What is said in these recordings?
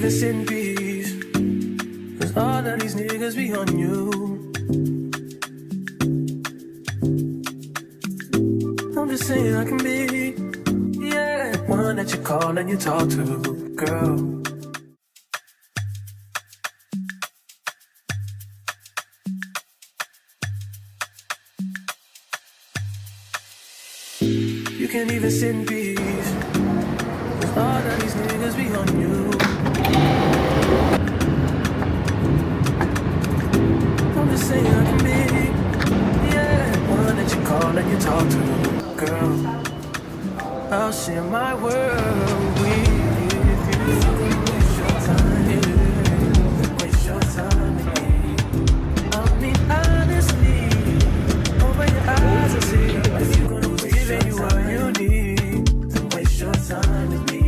even sit in peace, 'cause all of these niggas be on you. I'm just saying I can be, yeah, one that you call and you talk to, girl. You can't even sit in peace, 'cause all of these niggas be on you. I'm just saying I can be, yeah, one that you call and you talk to, girl. I'll share my world with you. Waste your time, yeah. Waste your time with me. I mean, honestly, open your eyes and see if you're gonna give it you what you need. Then waste your time with me.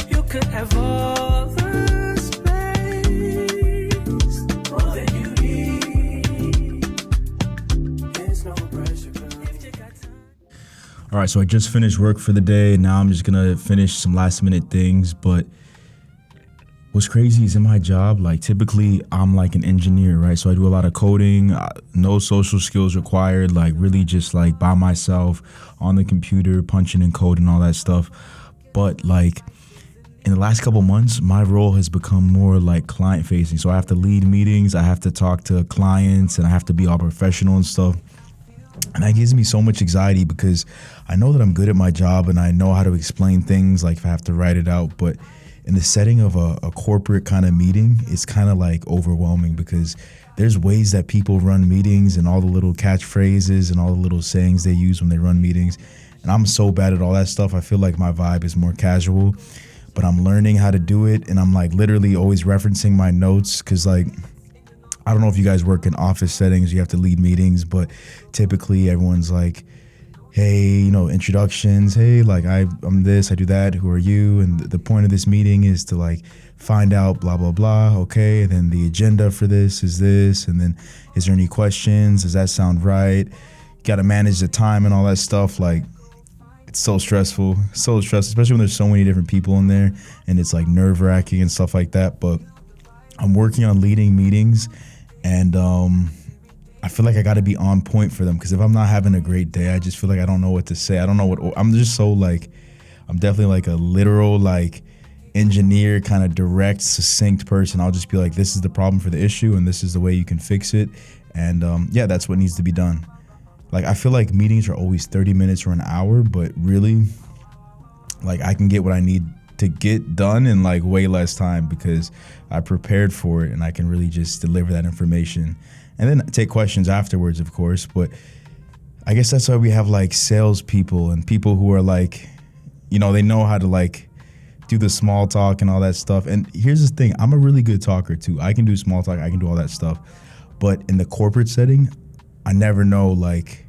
You could have all the space, all that you need. There's no pressure, girl. If you got time. All right, so I just finished work for the day. Now I'm just gonna finish some last minute things. But what's crazy is in my job, like typically I'm like an engineer, right? So I do a lot of coding, no social skills required, like really just like by myself on the computer, punching in code and all that stuff. But like in the last couple months, my role has become more like client facing. So I have to lead meetings, I have to talk to clients, and I have to be all professional and stuff. And that gives me so much anxiety because I know that I'm good at my job and I know how to explain things, like if I have to write it out. But in the setting of a corporate kind of meeting, it's kind of like overwhelming because there's ways that people run meetings and all the little catchphrases and all the little sayings they use when they run meetings. And I'm so bad at all that stuff. I feel like my vibe is more casual, but I'm learning how to do it. And I'm like literally always referencing my notes because like, I don't know if you guys work in office settings, you have to lead meetings, but typically everyone's like, hey, you know, introductions. Hey, like I'm this, I do that. Who are you? And the point of this meeting is to like find out blah, blah, blah. Okay. And then the agenda for this. And then is there any questions? Does that sound right? You got to manage the time and all that stuff. Like it's so stressful, especially when there's so many different people in there and it's like nerve wracking and stuff like that. But I'm working on leading meetings. And I feel like I got to be on point for them because if I'm not having a great day, I just feel like I don't know what to say. I don't know what I'm just so like, I'm definitely like a literal like engineer kind of direct, succinct person. I'll just be like, this is the problem for the issue and this is the way you can fix it. And yeah, that's what needs to be done. Like I feel like meetings are always 30 minutes or an hour, but really like I can get what I need to get done in like way less time because I prepared for it and I can really just deliver that information and then take questions afterwards, of course. But I guess that's why we have like salespeople and people who are like, you know, they know how to like do the small talk and all that stuff. And here's the thing, I'm a really good talker too. I can do small talk, I can do all that stuff. But in the corporate setting, I never know like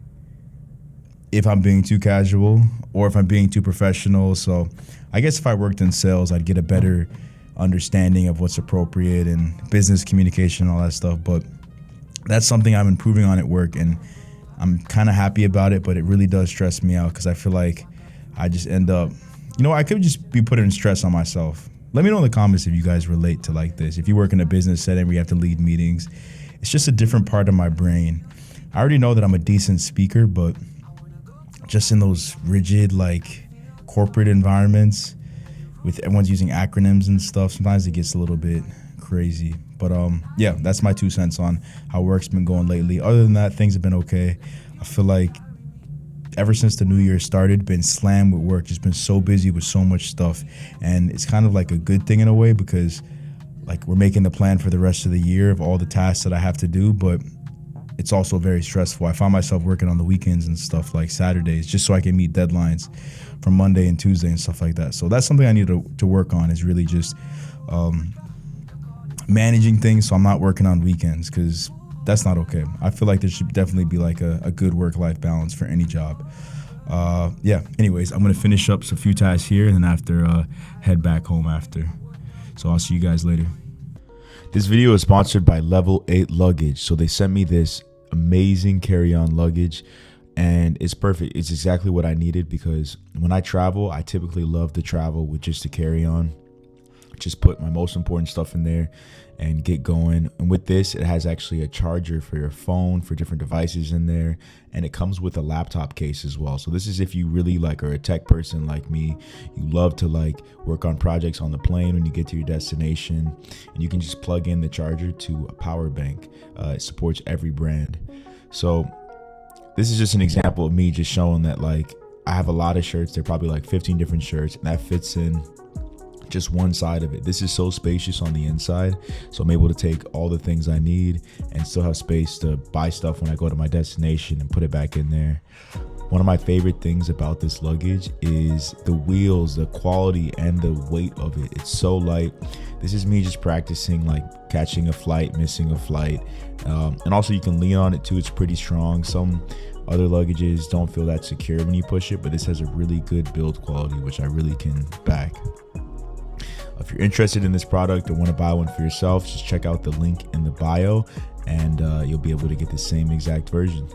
if I'm being too casual or if I'm being too professional. So I guess if I worked in sales, I'd get a better understanding of what's appropriate and business communication and all that stuff. But that's something I'm improving on at work and I'm kind of happy about it, but it really does stress me out because I feel like I just end up, you know, I could just be putting stress on myself. Let me know in the comments if you guys relate to like this. If you work in a business setting where you have to lead meetings, it's just a different part of my brain. I already know that I'm a decent speaker, but just in those rigid, like corporate environments with everyone's using acronyms and stuff, sometimes it gets a little bit crazy. But yeah, that's my 2 cents on how work's been going lately. Other than that, things have been okay. I feel like ever since the new year started, been slammed with work, just been so busy with so much stuff. And it's kind of like a good thing in a way because like we're making the plan for the rest of the year of all the tasks that I have to do, but it's also very stressful. I find myself working on the weekends and stuff like Saturdays just so I can meet deadlines from Monday and Tuesday and stuff like that. So that's something I need to work on is really just managing things so I'm not working on weekends because that's not okay. I feel like there should definitely be like a good work-life balance for any job. Yeah, anyways, I'm going to finish up some few tasks here and then after head back home after. So I'll see you guys later. This video is sponsored by Level 8 Luggage. So they sent me this amazing carry-on luggage. and it's perfect. It's exactly what I needed, because when I travel, I typically love to travel with just a carry-on. Just put my most important stuff in there and get going. And with this, it has actually a charger for your phone, for different devices in there, and it comes with a laptop case as well. So this is if you really like are a tech person like me, you love to like work on projects on the plane when you get to your destination, and you can just plug in the charger to a power bank. It supports every brand. So this is just an example of me just showing that like I have a lot of shirts. They're probably like 15 different shirts, and that fits in just one side of it. This is so spacious on the inside, so I'm able to take all the things I need and still have space to buy stuff when I go to my destination and put it back in there. One of my favorite things about this luggage is the wheels, the quality, and the weight of it. It's so light. This is me just practicing like catching a flight, missing a flight, and also you can lean on it too. It's pretty strong. Some other luggages don't feel that secure when you push it, but this has a really good build quality, which I really can back. If you're interested in this product or want to buy one for yourself, just check out the link in the bio, and you'll be able to get the same exact version.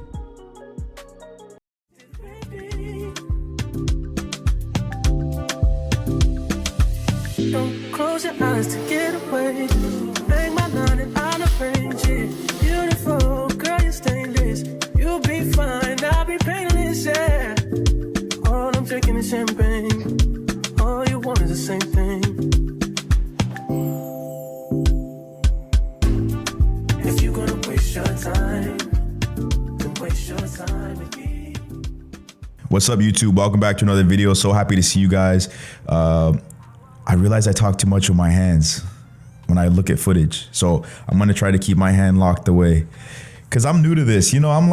Don't close your eyes to get away. Bang my line and I'll arrange it. Beautiful girl, you're stainless. You'll be fine, I'll be painless, yeah. All I'm drinking is champagne. All you want is the same thing. If you're gonna waste your time, then waste your time with me. What's up, YouTube? Welcome back to another video. So happy to see you guys. I realize I talk too much with my hands when I look at footage, so I'm gonna try to keep my hand locked away, because I'm new to this. You know, I'm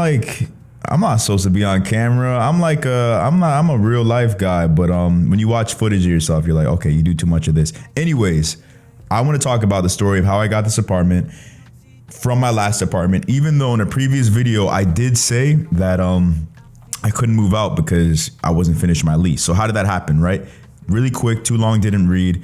not supposed to be on camera. I'm a real life guy, but when you watch footage of yourself, you're like, okay, you do too much of this. Anyways, I want to talk about the story of how I got this apartment from my last apartment, even though in a previous video I did say that I couldn't move out because I wasn't finished my lease. So how did that happen, right? Really quick, too long, didn't read.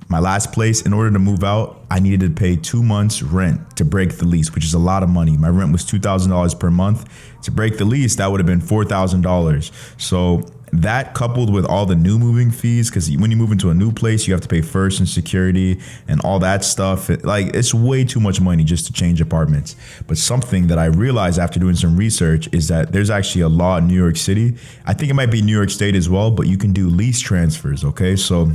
My last place, in order to move out, I needed to pay 2 months rent to break the lease, which is a lot of money. My rent was $2,000 per month. To break the lease, that would have been $4,000. So that, coupled with all the new moving fees, because when you move into a new place, you have to pay first and security and all that stuff. It's way too much money just to change apartments. But something that I realized after doing some research is that there's actually a law in New York City. I think it might be New York State as well, but you can do lease transfers, okay? So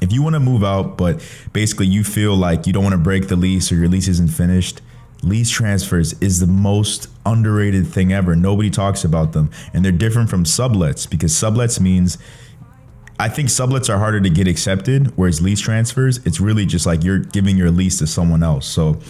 if you want to move out, but basically you feel like you don't want to break the lease or your lease isn't finished, lease transfers is the most underrated thing ever. Nobody talks about them, and they're different from sublets, because sublets means, I think sublets are harder to get accepted, whereas lease transfers, it's really just like you're giving your lease to someone else. So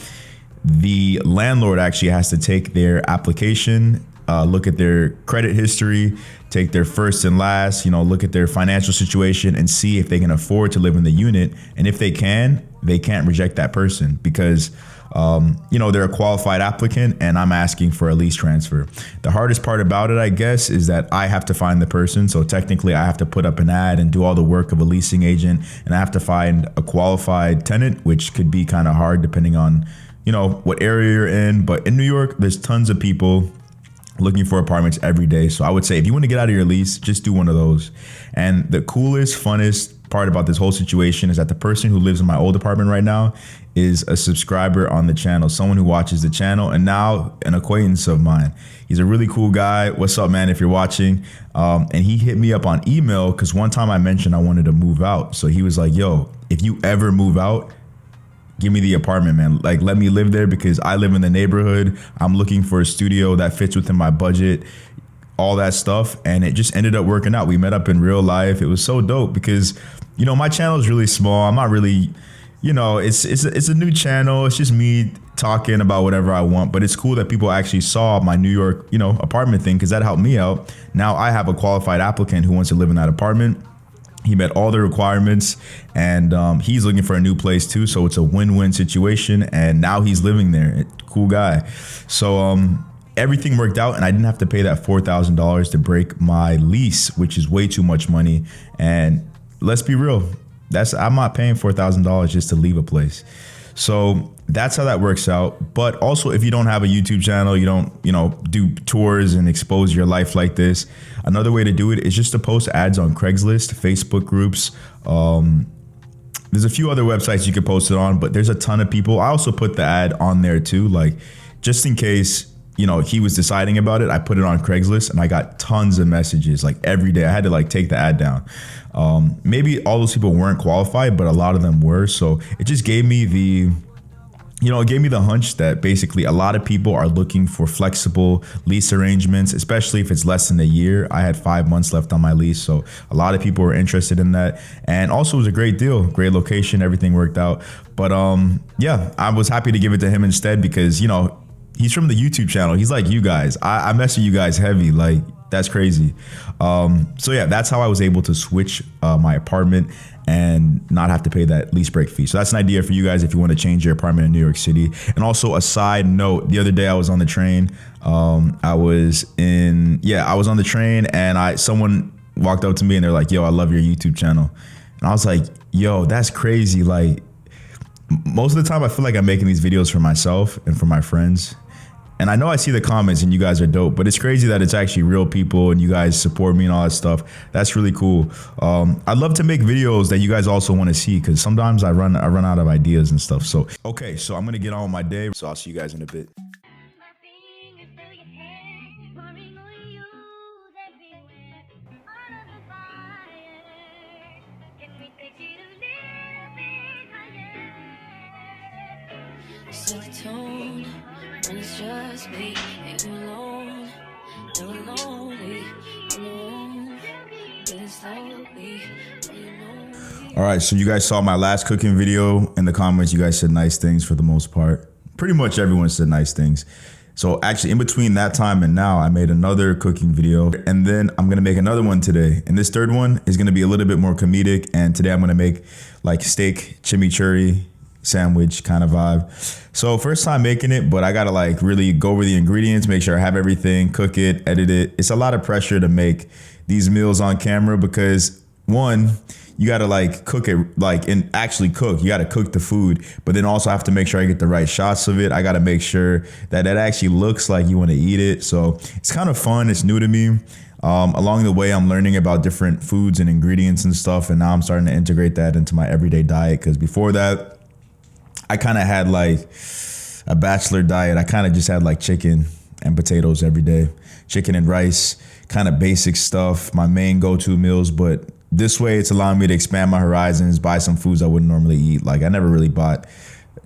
the landlord actually has to take their application, look at their credit history, take their first and last, look at their financial situation and see if they can afford to live in the unit. And if they can, they can't reject that person because they're a qualified applicant and I'm asking for a lease transfer. The hardest part about it, I guess, is that I have to find the person. So technically I have to put up an ad and do all the work of a leasing agent, and I have to find a qualified tenant, which could be kind of hard depending on, what area you're in. But in New York, there's tons of people looking for apartments every day. So I would say if you want to get out of your lease, just do one of those. And the coolest, funnest part about this whole situation is that the person who lives in my old apartment right now is a subscriber on the channel, someone who watches the channel, and now an acquaintance of mine. He's a really cool guy. What's up, man, if you're watching? And he hit me up on email because one time I mentioned I wanted to move out. So he was like, yo, if you ever move out, give me the apartment, man. Like, let me live there because I live in the neighborhood. I'm looking for a studio that fits within my budget, all that stuff. And it just ended up working out. We met up in real life. It was so dope because, my channel is really small. I'm not really, it's a new channel. It's just me talking about whatever I want. But it's cool that people actually saw my New York, apartment thing, because that helped me out. Now I have a qualified applicant who wants to live in that apartment. He met all the requirements, and he's looking for a new place too. So it's a win-win situation. And now he's living there. Cool guy. So everything worked out, and I didn't have to pay that $4,000 to break my lease, which is way too much money. And let's be real, I'm not paying $4,000 just to leave a place. So that's how that works out. But also, if you don't have a YouTube channel, you don't, do tours and expose your life like this, another way to do it is just to post ads on Craigslist, Facebook groups. There's a few other websites you could post it on, but there's a ton of people. I also put the ad on there too, like just in case, he was deciding about it. I put it on Craigslist and I got tons of messages like every day. I had to like take the ad down. Maybe all those people weren't qualified, but a lot of them were. So it just gave me it gave me the hunch that basically a lot of people are looking for flexible lease arrangements, especially if it's less than a year. I had 5 months left on my lease, so a lot of people were interested in that. And also it was a great deal, great location, everything worked out. But yeah, I was happy to give it to him instead because, he's from the YouTube channel. He's like you guys. I mess with you guys heavy. Like, that's crazy. So yeah, that's how I was able to switch my apartment and not have to pay that lease break fee. So that's an idea for you guys if you want to change your apartment in New York City. And also a side note, the other day I was on the train. I was on the train and someone walked up to me and they're like, yo, I love your YouTube channel. And I was like, yo, that's crazy. Like, most of the time I feel like I'm making these videos for myself and for my friends. And I know I see the comments and you guys are dope, but it's crazy that it's actually real people and you guys support me and all that stuff. That's really cool. I'd love to make videos that you guys also want to see because sometimes I run out of ideas and stuff. So, okay, so I'm going to get on with my day. So I'll see you guys in a bit. Set the tone when it's just me and you alone. You're lonely, alone. Get it slowly, all right, so you guys saw my last cooking video. In the comments, you guys said nice things for the most part. Pretty much everyone said nice things. So actually in between that time and now, I made another cooking video and then I'm gonna make another one today. And this third one is gonna be a little bit more comedic. And today I'm gonna make like steak chimichurri sandwich kind of vibe. So first time making it, but I gotta like really go over the ingredients, make sure I have everything, cook it, edit it. It's a lot of pressure to make these meals on camera because one, you gotta like cook it and actually cook. You gotta cook the food, but then also have to make sure I get the right shots of it. I gotta make sure that it actually looks like you wanna eat it. So it's kind of fun, it's new to me. Along the way, I'm learning about different foods and ingredients and stuff. And now I'm starting to integrate that into my everyday diet. Cause before that, I kind of had like a bachelor diet. I kind of just had like chicken and potatoes every day, chicken and rice, kind of basic stuff, my main go-to meals. But this way it's allowing me to expand my horizons, buy some foods I wouldn't normally eat. Like I never really bought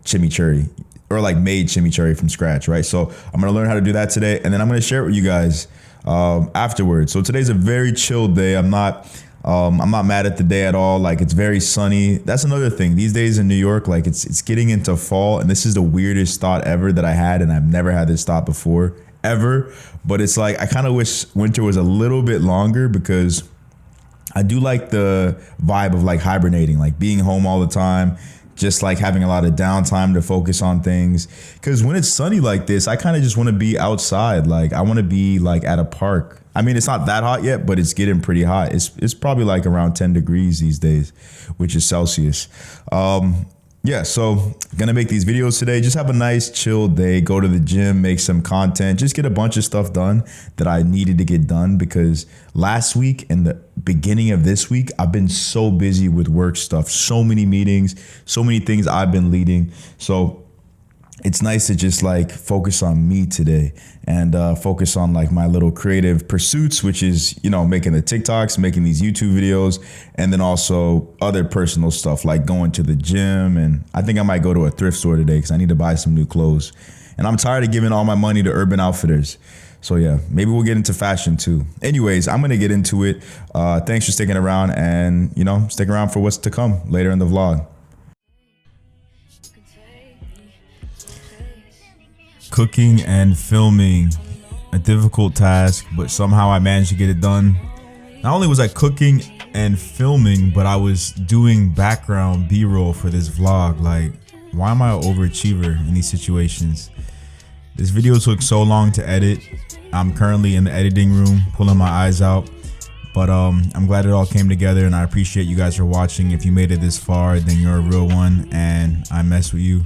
chimichurri or like made chimichurri from scratch, right? So I'm gonna learn how to do that today and then I'm gonna share it with you guys afterwards. So today's a very chill day. I'm not mad at the day at all. Like it's very sunny. That's another thing. These days in New York, like it's getting into fall and this is the weirdest thought ever that I had. And I've never had this thought before ever, but it's like, I kind of wish winter was a little bit longer because I do like the vibe of like hibernating, like being home all the time, just like having a lot of downtime to focus on things. Cause when it's sunny like this, I kind of just want to be outside. Like I want to be like at a park. I mean, it's not that hot yet, but it's getting pretty hot. It's probably like around 10 degrees these days, which is Celsius. Yeah, so gonna make these videos today. Just have a nice chill day, go to the gym, make some content, just get a bunch of stuff done that I needed to get done because last week and the beginning of this week, I've been so busy with work stuff, so many meetings, so many things I've been leading. So it's nice to just like focus on me today and focus on like my little creative pursuits, which is, making the TikToks, making these YouTube videos, and then also other personal stuff like going to the gym. And I think I might go to a thrift store today because I need to buy some new clothes. And I'm tired of giving all my money to Urban Outfitters. So yeah, maybe we'll get into fashion too. Anyways, I'm going to get into it. Thanks for sticking around and, stick around for what's to come later in the vlog. Cooking and filming, a difficult task, but somehow I managed to get it done. Not only was I cooking and filming, but I was doing background B-roll for this vlog. Like, why am I an overachiever in these situations? This video took so long to edit. I'm currently in the editing room, pulling my eyes out. But I'm glad it all came together and I appreciate you guys for watching. If you made it this far, then you're a real one and I mess with you.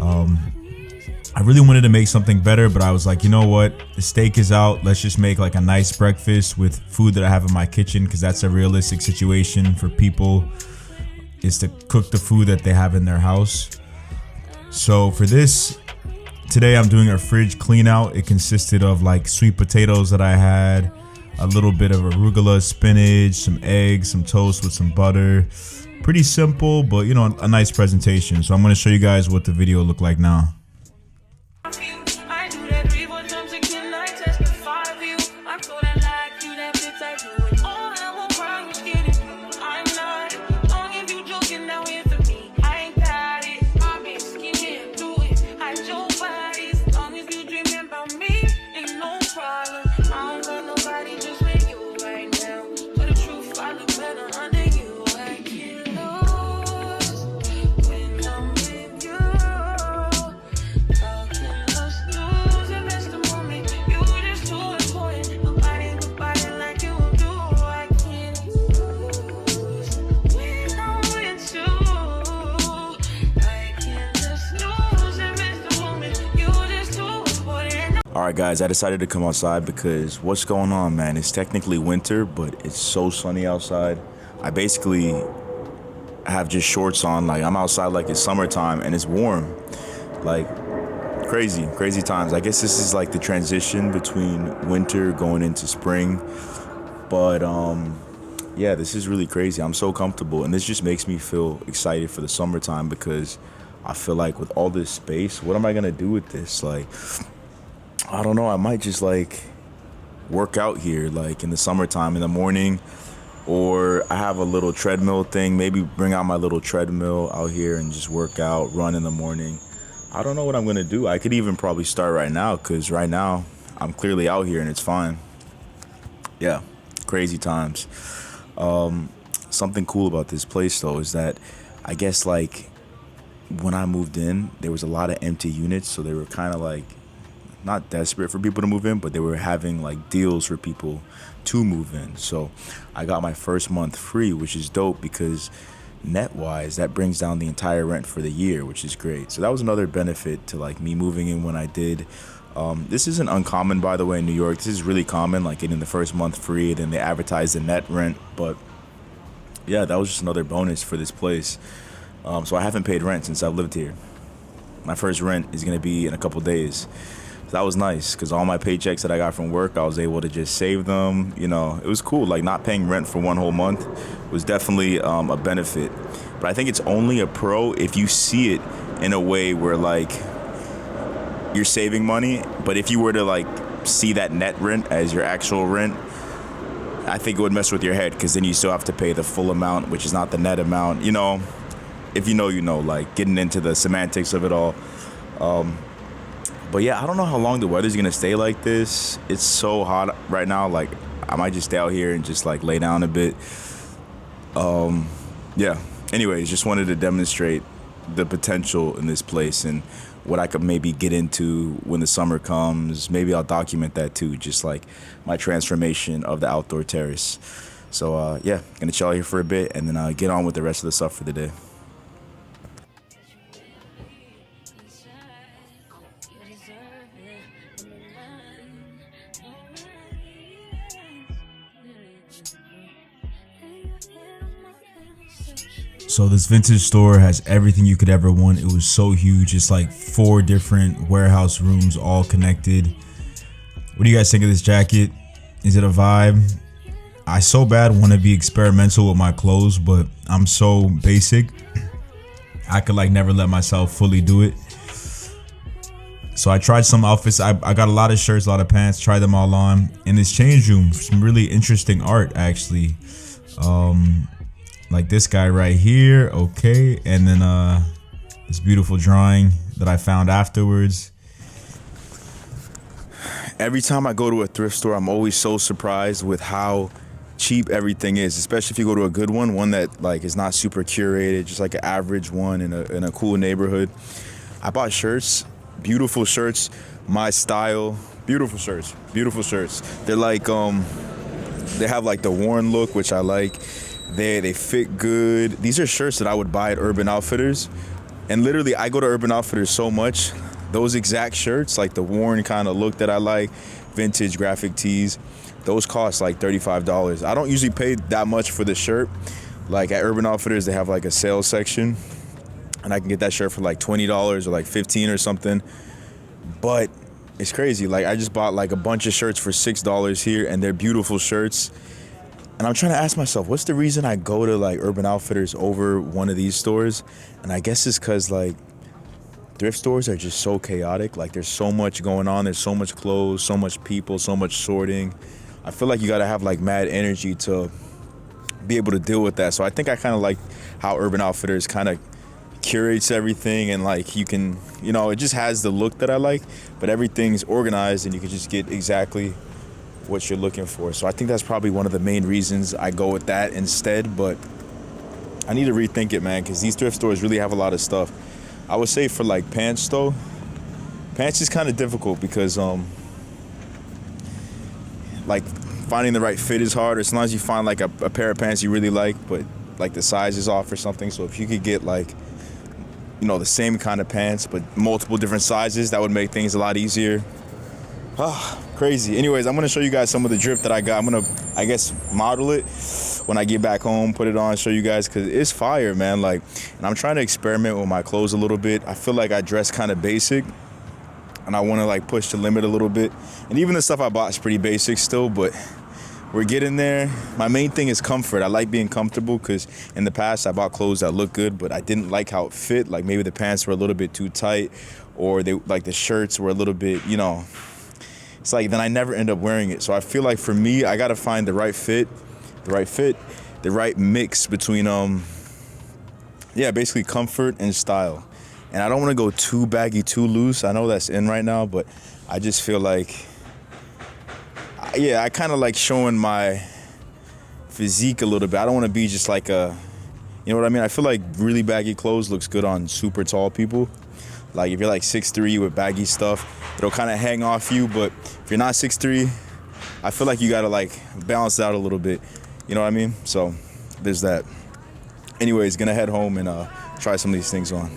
I really wanted to make something better, but I was like, you know what? The steak is out. Let's just make like a nice breakfast with food that I have in my kitchen, because that's a realistic situation for people, is to cook the food that they have in their house. So for this, today I'm doing a fridge clean out. It consisted of like sweet potatoes that I had, a little bit of arugula, spinach, some eggs, some toast with some butter. Pretty simple, but you know, a nice presentation. So I'm going to show you guys what the video looked like now. Alright guys, I decided to come outside because what's going on, man? It's technically winter, but it's so sunny outside. I basically have just shorts on. Like, I'm outside like it's summertime and it's warm. Like, crazy times. I guess this is like the transition between winter going into spring. But yeah, this is really crazy. I'm so comfortable, and this just makes me feel excited for the summertime, because I feel like with all this space, what am I gonna do with this? Like, I don't know, I might just like work out here like in the summertime in the morning, or I have a little treadmill thing, maybe bring out my little treadmill out here and just work out, run in the morning. I don't know what I'm gonna do. I could even probably start right now, because right now I'm clearly out here and it's fine. Yeah, crazy times. Something cool about this place though is that I guess like when I moved in, there was a lot of empty units, so they were kind of like not desperate for people to move in, but they were having like deals for people to move in. So I got my first month free, which is dope, because net wise that brings down the entire rent for the year, which is great. So that was another benefit to like me moving in when I did. This isn't uncommon, by the way, in New York. This is really common, like getting the first month free, and then they advertise the net rent. But yeah, that was just another bonus for this place. So I haven't paid rent since I've lived here. My first rent is gonna be in a couple days. So that was nice, because all my paychecks that I got from work, I was able to just save them. You know, it was cool. Like, not paying rent for one whole month was definitely a benefit. But I think it's only a pro if you see it in a way where like you're saving money. But if you were to like see that net rent as your actual rent, I think it would mess with your head, because then you still have to pay the full amount, which is not the net amount. You know, if you know, you know, like getting into the semantics of it all. But yeah, I don't know how long the weather's gonna stay like this. It's so hot right now. Like, I might just stay out here and just like lay down a bit. Yeah. Anyways, just wanted to demonstrate the potential in this place and what I could maybe get into when the summer comes. Maybe I'll document that too, just like my transformation of the outdoor terrace. So yeah, gonna chill out here for a bit, and then get on with the rest of the stuff for the day. So this vintage store has everything you could ever want. It was so huge. It's like 4 different warehouse rooms all connected. What do you guys think of this jacket? Is it a vibe? I so bad want to be experimental with my clothes, but I'm so basic. I could like never let myself fully do it. So I tried some outfits. I got a lot of shirts, a lot of pants, tried them all on. In this change room, some really interesting art actually. Like this guy right here, okay, and then this beautiful drawing that I found afterwards. Every time I go to a thrift store, I'm always so surprised with how cheap everything is, especially if you go to a good one that like is not super curated, just like an average one in a cool neighborhood. I bought shirts, beautiful shirts, my style, beautiful shirts. They're like they have like the worn look, which I like. They fit good. These are shirts that I would buy at Urban Outfitters, And literally, I go to Urban Outfitters so much. Those exact shirts, like the worn kind of look that I like, vintage graphic tees, those cost like $35. I don't usually pay that much for the shirt. Like at Urban Outfitters, they have like a sales section, and I can get that shirt for like $20 or like $15 or something. But it's crazy. Like I just bought like a bunch of shirts for $6 here, and they're beautiful shirts. And I'm trying to ask myself, what's the reason I go to like Urban Outfitters over one of these stores? And I guess it's because like thrift stores are just so chaotic. Like there's so much going on. There's so much clothes, so much people, so much sorting. I feel like you gotta have like mad energy to be able to deal with that. So I think I kind of like how Urban Outfitters kind of curates everything, and like you can, you know, it just has the look that I like, but everything's organized and you can just get exactly what you're looking for. So I think that's probably one of the main reasons I go with that instead. But I need to rethink it, man, because these thrift stores really have a lot of stuff. I would say for like pants though, pants is kind of difficult because like finding the right fit is hard. As long as you find like a pair of pants you really like, but like the size is off or something. So if you could get like, you know, the same kind of pants but multiple different sizes, that would make things a lot easier. Crazy. Anyways, I'm gonna show you guys some of the drip that I got. I'm gonna, I guess, model it when I get back home, put it on, show you guys, because it's fire, man. Like, and I'm trying to experiment with my clothes a little bit. I feel like I dress kind of basic, and I want to like push the limit a little bit. And even the stuff I bought is pretty basic still, but we're getting there. My main thing is comfort. I like being comfortable, because in the past I bought clothes that look good, but I didn't like how it fit. Like maybe the pants were a little bit too tight, or they like the shirts were a little bit, you know, it's like then I never end up wearing it. So I feel like for me, I gotta find the right fit, the right mix between basically comfort and style. And I don't want to go too baggy, too loose. I know that's in right now, but I just feel like, I kind of like showing my physique a little bit. I don't want to be just like a, you know what I mean? I feel like really baggy clothes looks good on super tall people. Like if you're like 6'3" with baggy stuff, it'll kind of hang off you. But if you're not 6'3", I feel like you gotta like balance it out a little bit. You know what I mean? So there's that. Anyways, gonna head home and try some of these things on.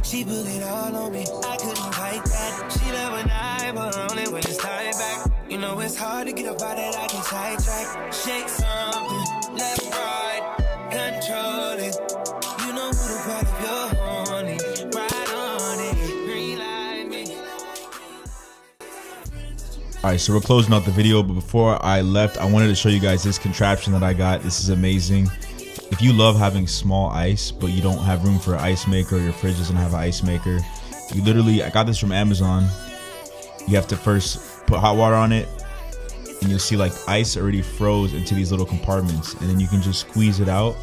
She put it all on me, I couldn't fight that. She love when I, but only when it's tied back. You know it's hard to get up out that I can sidetrack. Shake something, left, right, control it. You know who the part of your horny, ride on it, green light me. Alright, so we're closing out the video, but before I left, I wanted to show you guys this contraption that I got. This is amazing. If you love having small ice, but you don't have room for an ice maker, or your fridge doesn't have an ice maker, you literally, I got this from Amazon. You have to first put hot water on it, and you'll see like ice already froze into these little compartments, and then you can just squeeze it out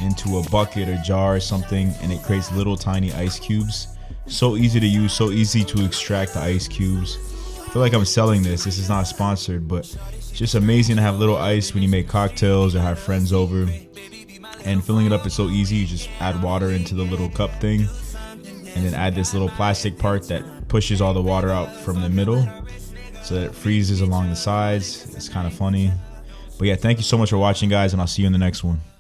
into a bucket or jar or something, and it creates little tiny ice cubes. So easy to use, so easy to extract the ice cubes. I feel like I'm selling this. This is not sponsored, but it's just amazing to have little ice when you make cocktails or have friends over. And filling it up is so easy. You just add water into the little cup thing, and then add this little plastic part that pushes all the water out from the middle so that it freezes along the sides. It's kind of funny. But yeah, thank you so much for watching, guys, and I'll see you in the next one.